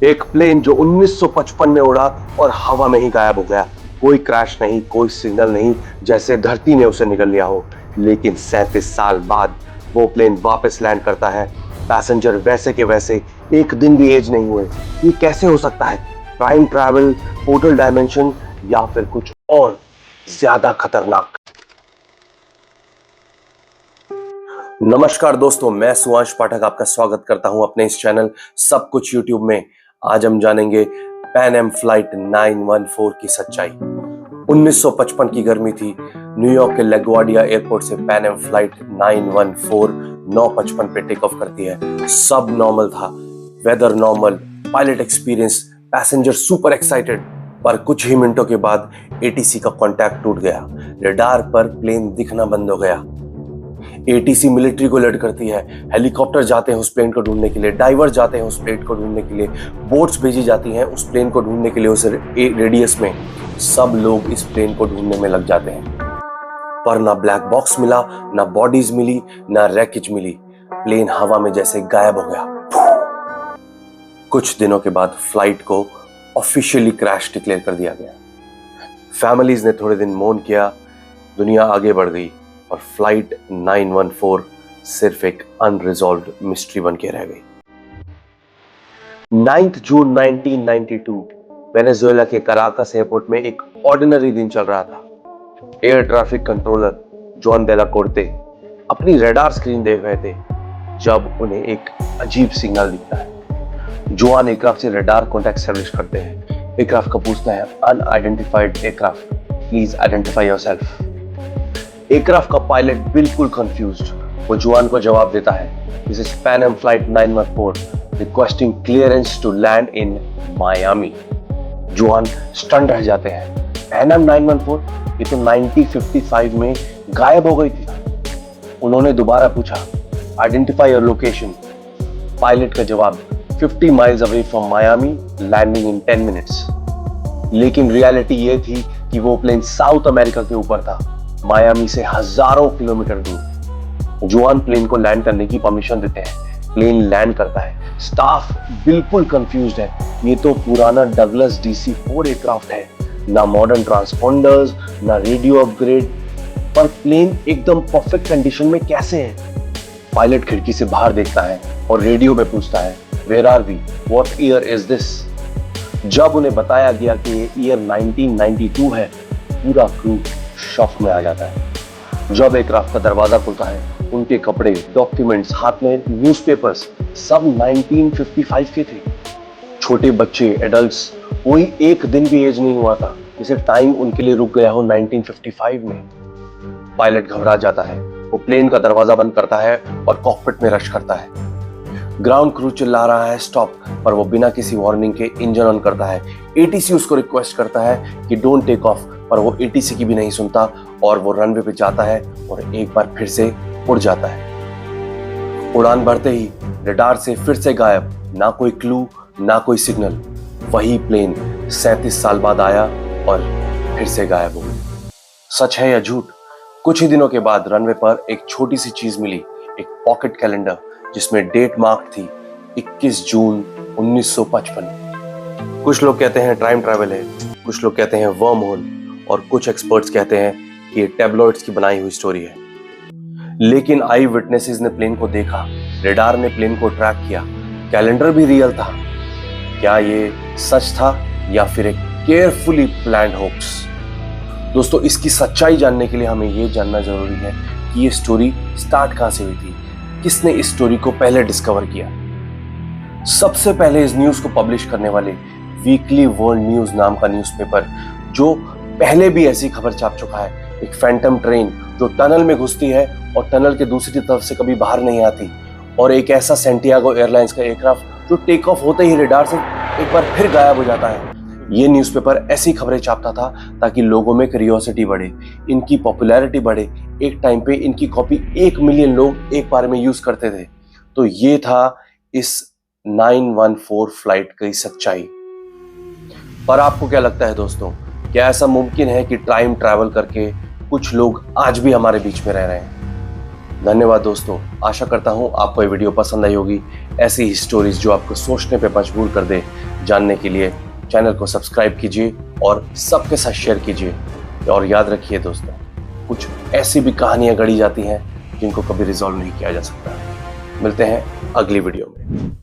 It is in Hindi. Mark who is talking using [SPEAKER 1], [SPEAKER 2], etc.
[SPEAKER 1] एक प्लेन जो 1955 में उड़ा और हवा में ही गायब हो गया। कोई क्रैश नहीं, कोई सिग्नल नहीं, जैसे धरती ने उसे निगल लिया हो। लेकिन 37 साल बाद वो प्लेन वापस लैंड करता है। पैसेंजर वैसे के वैसे, एक दिन भी एज नहीं हुए। ये कैसे हो सकता है? टाइम ट्रैवल, पोर्टल डायमेंशन, या फिर कुछ और ज्यादा खतरनाक? नमस्कार दोस्तों, मैं सुभाष पाठक आपका स्वागत करता हूं अपने इस चैनल सब कुछ यूट्यूब में। आज हम जानेंगे पैन एम फ्लाइट 914 की सच्चाई। 1955 की गर्मी थी। न्यूयॉर्क के लेगवार्डिया एयरपोर्ट से पैन एम फ्लाइट 914 9:55 पे टेक ऑफ करती है। सब नॉर्मल था, weather normal, pilot experience, passenger super excited. पर कुछ ही मिनटों के बाद एटीसी का कांटेक्ट टूट गया। रडार पर प्लेन दिखना बंद हो गया। एटीसी मिलिट्री को अलर्ट करती है। हेलीकॉप्टर जाते हैं उस प्लेन को ढूंढने के लिए, डाइवर जाते हैं उस प्लेन को ढूंढने के लिए, बोट्स भेजी जाती हैं उस प्लेन को ढूंढने के लिए उस रेडियस में। सब लोग इस प्लेन को ढूंढने में लग जाते हैं, पर ना ब्लैक बॉक्स मिला, ना बॉडीज मिली, ना रैकेज मिली। प्लेन हवा में जैसे गायब हो गया। कुछ दिनों के बाद फ्लाइट को ऑफिशियली क्रैश डिक्लेयर कर दिया गया। फैमिलीज ने थोड़े दिन मौन किया, दुनिया आगे बढ़ गई और फ्लाइट 914 सिर्फ एक अनरिजॉल्व्ड मिस्ट्री बन के रह गई। 9 जून 1992 वेनेजुएला के कराकस एयरपोर्ट में एक ऑर्डिनरी दिन चल रहा था। एयर ट्रैफिक कंट्रोलर जॉन डेला कोर्टे अपनी रडार स्क्रीन देख रहे थे जब उन्हें एक अजीब सिग्नल दिखता है। जॉन एयरक्राफ्ट से रडार कॉन्टैक्ट एस्टैब्लिश करते हैं। एयरक्राफ्ट का पूछता है, unidentified aircraft, please identify yourself. Aircraft का पायलट बिल्कुल कंफ्यूज्ड। वो जुआन को जवाब देता है, this is Pan Am flight 914 requesting clearance to land in Miami. Juan stun रह जाते हैं। पैन एम 914 ये तो 1955 में गायब हो गई थी। उन्होंने दोबारा पूछा, आइडेंटिफाई योर लोकेशन। पायलट का जवाब, 50 miles away from Miami, landing in 10 minutes. लेकिन रियलिटी ये थी कि वो प्लेन साउथ अमेरिका के ऊपर था, मायामी से हजारों किलोमीटर दूर। जुआन प्लेन को लैंड करने की परमिशन देते हैं। प्लेन लैंड करता है। स्टाफ बिल्कुल कंफ्यूज्ड है। ये तो पुराना डगलस DC-4 एयरक्राफ्ट है, ना मॉडर्न ट्रांसपोंडर्स, ना रेडियो अपग्रेड, पर प्लेन एकदम परफेक्ट कंडीशन में कैसे है? पायलट खिड़की से बाहर देखता है और रेडियो में पूछता है, where are we, what year is this? जब उन्हें बताया गया कि ये ईयर 1992 है, पूरा क्रू शॉक में आ जाता है। जब एयरक्राफ्ट का दरवाजा खुलता है, उनके कपड़े, डॉक्यूमेंट्स, हाथ में न्यूज़पेपर्स, सब 1955 के थे। छोटे बच्चे, एडल्ट्स, कोई एक दिन भी एज नहीं हुआ था, जैसे टाइम उनके लिए रुक गया हो 1955 में। पायलट घबरा जाता है। वो प्लेन का दरवाजा बंद करता है और कॉकपिट में रश करता है। ग्राउंड क्रू चिल्ला रहा है स्टॉप, पर वो बिना किसी वार्निंग के इंजन ऑन करता है। एटीसी उसको रिक्वेस्ट करता है कि डोंट टेक ऑफ, पर वो एटीसी की भी नहीं सुनता और वो रनवे पे जाता है और एक बार फिर से उड़ जाता है। उड़ान भरते ही रडार से फिर से गायब, ना कोई क्लू, ना कोई सिग्नल। वही प्लेन 37 साल बाद आया और फिर से गायब हो गया। सच है या झूठ? कुछ ही दिनों के बाद रनवे पर एक छोटी सी चीज मिली, एक पॉकेट कैलेंडर जिसमें डेट मार्क थी 21 जून 1955। कुछ लोग कहते हैं टाइम ट्रैवल है, कुछ लोग कहते हैं वर्म होल, और कुछ एक्सपर्ट्स कहते हैं कि ये टैबलॉइड्स की बनाई हुई स्टोरी है। लेकिन आई विटनेसेस ने प्लेन को देखा, रडार ने प्लेन को ट्रैक किया, कैलेंडर भी रियल था। क्या ये सच था या फिर एक केयरफुली प्लान्ड होक्स? दोस्तों, इसकी सच्चाई जानने के लिए हमें ये जानना जरूरी है कि ये स्टोरी स्टार्ट कहां से हुई थी, किसने इस स्टोरी को पहले डिस्कवर किया। सबसे पहले इस न्यूज को पब्लिश करने वाले वीकली वर्ल्ड न्यूज नाम का न्यूज़पेपर, जो पहले भी ऐसी खबर छाप चुका है, एक फैंटम ट्रेन जो टनल में घुसती है और टनल के दूसरी तरफ से कभी बाहर नहीं आती, और एक ऐसा सेंटियागो एयरलाइंस का एयरक्राफ्ट जो टेक ऑफ होते ही रडार से एक बार फिर गायब हो जाता है। ये न्यूज़पेपर ऐसी खबरें छापता था ताकि लोगों में क्यूरियोसिटी बढ़े, इनकी पॉपुलैरिटी बढ़े। एक टाइम पे इनकी कॉपी 1 मिलियन लोग एक बार में यूज करते थे। तो ये था इस 914 फ्लाइट की सच्चाई। पर आपको क्या लगता है दोस्तों, क्या ऐसा मुमकिन है कि टाइम ट्रैवल करके कुछ लोग आज भी हमारे बीच में रह रहे हैं? धन्यवाद दोस्तों, आशा करता हूँ आपको ये वीडियो पसंद आई होगी। ऐसी ही स्टोरीज जो आपको सोचने पे मजबूर कर दे, जानने के लिए चैनल को सब्सक्राइब कीजिए और सबके साथ शेयर कीजिए। और याद रखिए दोस्तों, कुछ ऐसी भी कहानियां गढ़ी जाती हैं जिनको कभी रिजॉल्व नहीं किया जा सकता। मिलते हैं अगली वीडियो में।